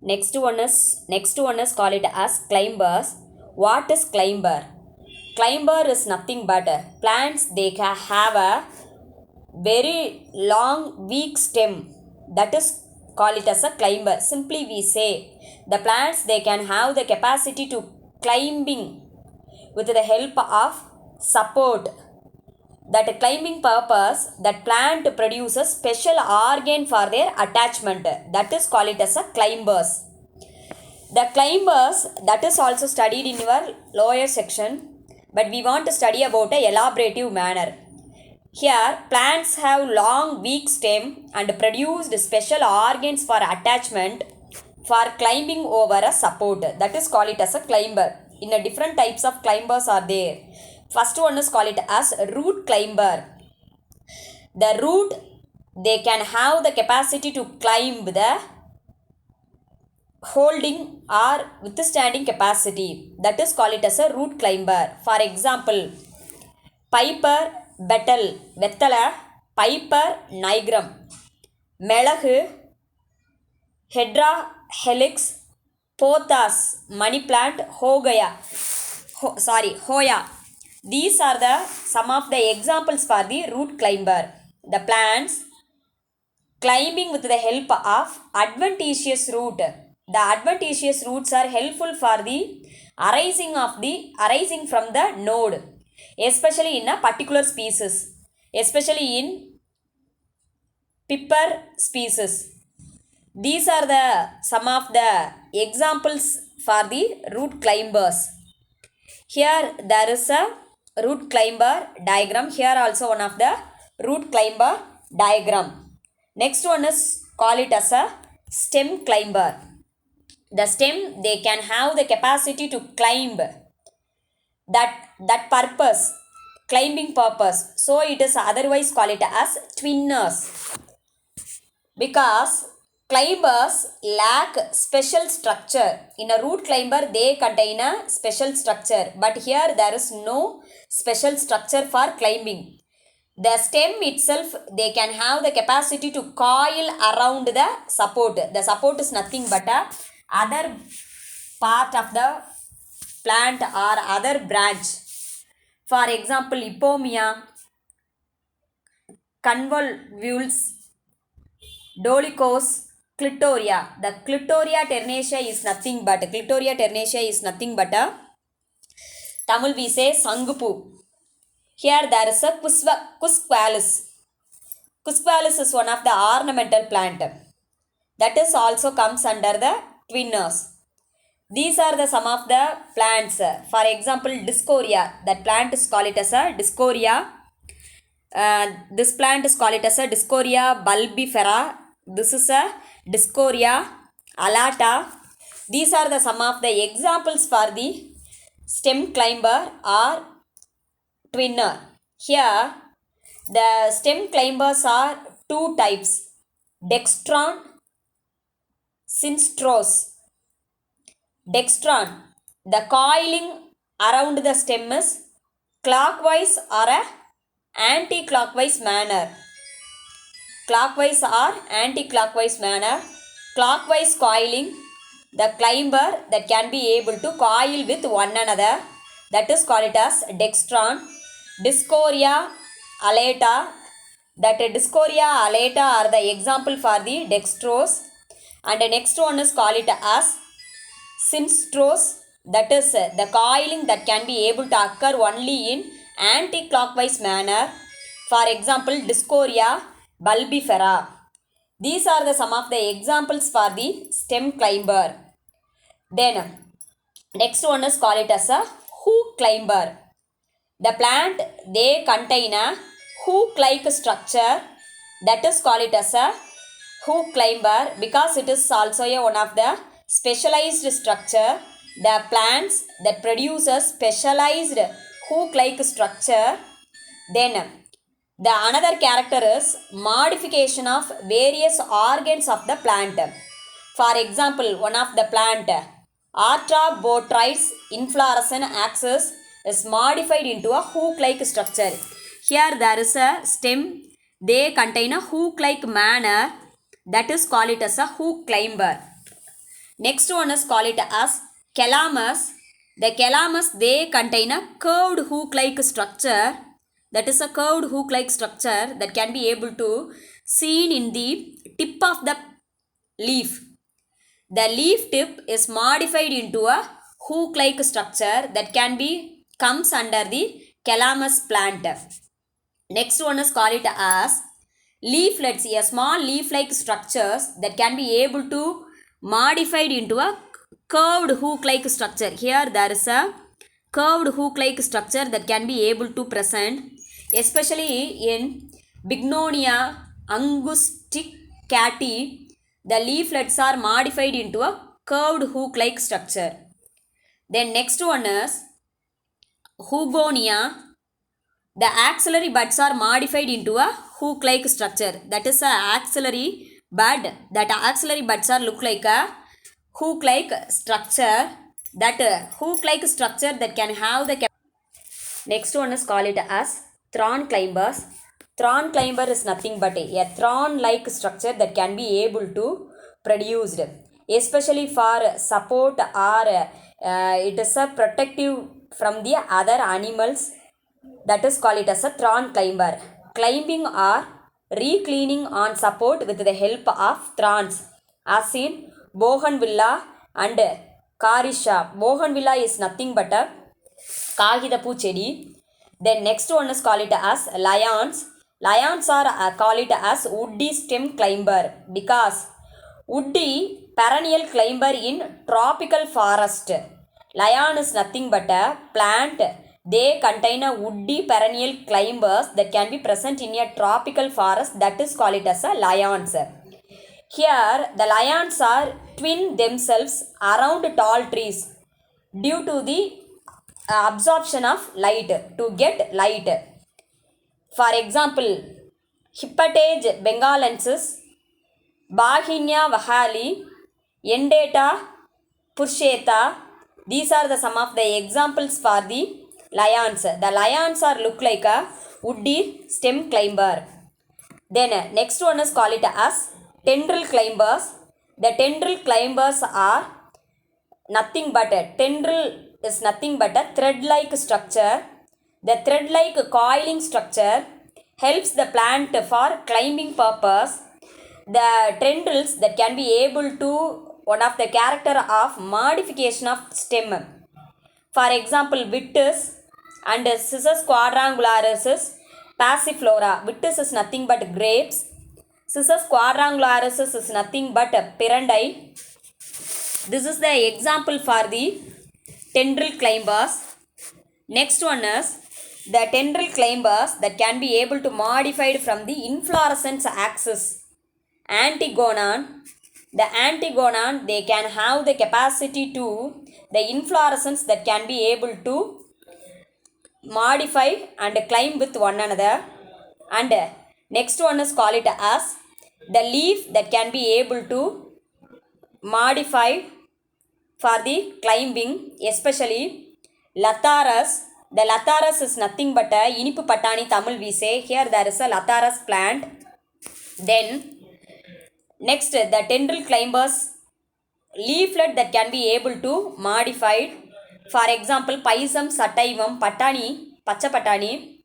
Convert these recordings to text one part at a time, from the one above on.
Next one is call it as climbers. What is climber? Climber is nothing but plants. They can have a very long weak stem, that is call it as a climber. Simply we say the plants they can have the capacity to climbing with the help of support. That climbing purpose, that plant produces special organ for their attachment, that is call it as a climbers. The climbers that is also studied in your lower section, but we want to study about a elaborative manner. Here plants have long weak stem and produced special organs for attachment for climbing over a support, that is call it as a climber. In a different types of climbers are there. First one is call it as root climber. The root they can have the capacity to climb the holding or withstanding capacity, that is call it as a root climber. For example, piper betel வெத்தலை, piper nigrum, மிளகு, hedra helix, pothos money plant, hoya. These are the some of the examples for the root climber. The plants climbing with the help of adventitious root. The adventitious roots are helpful for the arising from the node, especially in a particular species, especially in pepper species. These are the some of the examples for the root climbers. Here there is a root climber diagram. Here also one of the root climber diagram. Next one is call it as a stem climber. The stem they can have the capacity to climb, that purpose, climbing purpose, so it is otherwise call it as twinners. Because climbers lack special structure. In a root climber they contain a special structure, but here there is no special structure for climbing. The stem itself they can have the capacity to coil around the support. The support is nothing but a other part of the plant or other branch. For example, ipomia, convolvulus, dolichos, clitoria. The clitoria ternaceae is nothing but a Tamil we say sangupu. Here there is a cusqualis. Cusqualis is one of the ornamental plant, that is also comes under the twinners. These are the some of the plants. For example, discoria. That plant is called it as a discoria. This plant is called it as a discoria bulbifera. This is a discoria alata. These are the some of the examples for the stem climber or twinner. Here the stem climbers are two types, dextron, synstros. Dextron, the coiling around the stem is clockwise or a anti-clockwise manner. Clockwise or anti-clockwise manner. Clockwise coiling, the climber that can be able to coil with one another, that is called it as dextron. Discoria alata, that discoria alata are the example for the dextrose. And the next one is called it as synstros, that is the coiling that can be able to occur only in anti-clockwise manner. For example, discoria bulbifera. These are the some of the examples for the stem climber. Then next one is called it as a hook climber. The plant they contain a hook-like structure, that is called it as a hook climber, because it is also a one of the specialized structure. The plants that produce a specialized hook-like structure. Then the another character is modification of various organs of the plant. For example, one of the plant Archaeobotrytis inflorescence axis is modified into a hook-like structure. Here there is a stem, they contain a hook-like manner, that is called it as a hook climber. Next one is call it as calamus. The calamus, they contain a curved hook-like structure. That is a curved hook-like structure that can be able to seen in the tip of the leaf. The leaf tip is modified into a hook-like structure that can be comes under the calamus plant. Next one is call it as leaflets, a small leaf-like structures that can be able to modified into a curved hook-like structure. Here there is a curved hook-like structure that can be able to present, especially in Bignonia angusticati. The leaflets are modified into a curved hook-like structure. Then next one is Hugonia. The axillary buds are modified into a hook-like structure. That is a axillary bud. That axillary buds are look like a hook-like structure. That hook-like structure that can have the. Next one is call it as thorn climbers. Thorn climber is nothing but a thorn-like structure that can be able to produced, especially for support or it is a protective from the other animals. That is called it as a thorn climber. Climbing or reclining on support with the help of thorns, as in Bougainvillea and Carisha. Bougainvillea is nothing but a காகித பூச்செடி. Then next one is call it as lions. Lions are call it as woody stem climber because woody perennial climber in tropical forest. Lion is nothing but a plant. They contain a woody perennial climbers that can be present in a tropical forest. That is called it as a lions. Here the lions are twin themselves around tall trees due to the absorption of light to get light. For example, Hippartage bengalensis, Bauhinia vahali, Endata pursheta. These are the some of the examples for the lions. The lions are look like a woody stem climber. Then next one is call it as tendril climbers. The tendril climbers are nothing but a tendril is nothing but a thread-like structure. The thread-like coiling structure helps the plant for climbing purpose. The tendrils that can be able to one of the character of modification of stem. For example, Vitis and Cissus quadrangularis passiflora. Vitis is nothing but grapes. Cissus quadrangularis is nothing but pirandy. This is the example for the tendril climbers. Next one is the tendril climbers that can be able to modified from the inflorescence axis. Antigonan. The antigonan, they can have the capacity to the inflorescence that can be able to modify and climb with one another. And next one is call it as the leaf that can be able to modify for the climbing, especially Latharus. The Latharus is nothing but a Inipu Patani Tamil we say. Here there is a Latharus plant. Then next the tendril climbers leaflet that can be able to modified. For example, Pisum sativum patani, pacha patani,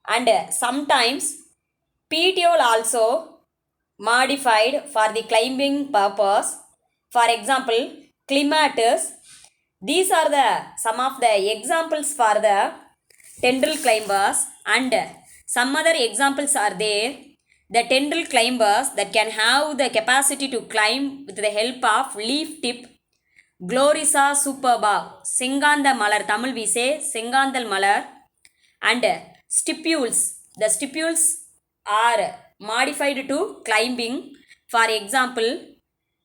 and sometimes petiole also modified for the climbing purpose. For example, clematis. These are the some of the examples for the tendril climbers, and some other examples are there. The tendril climbers that can have the capacity to climb with the help of leaf tip. Glorisa superba, Senganda malar, Tamil we say Sengandal malar, and stipules. The stipules are modified to climbing. For example,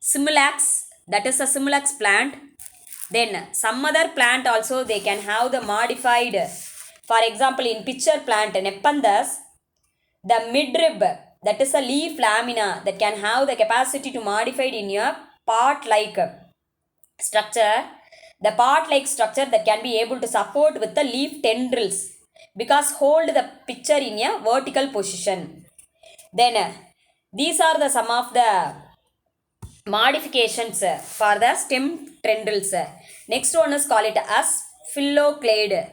Similax, that is a Similax plant. Then some other plant also they can have the modified. For example, in picture plant Nepenthes, the midrib, that is a leaf lamina that can have the capacity to modified in a pot-like structure. The pot-like structure that can be able to support with the leaf tendrils because hold the picture in a vertical position. Then these are the some of the modifications for the stem tendrils. Next one is call it as phylloclade.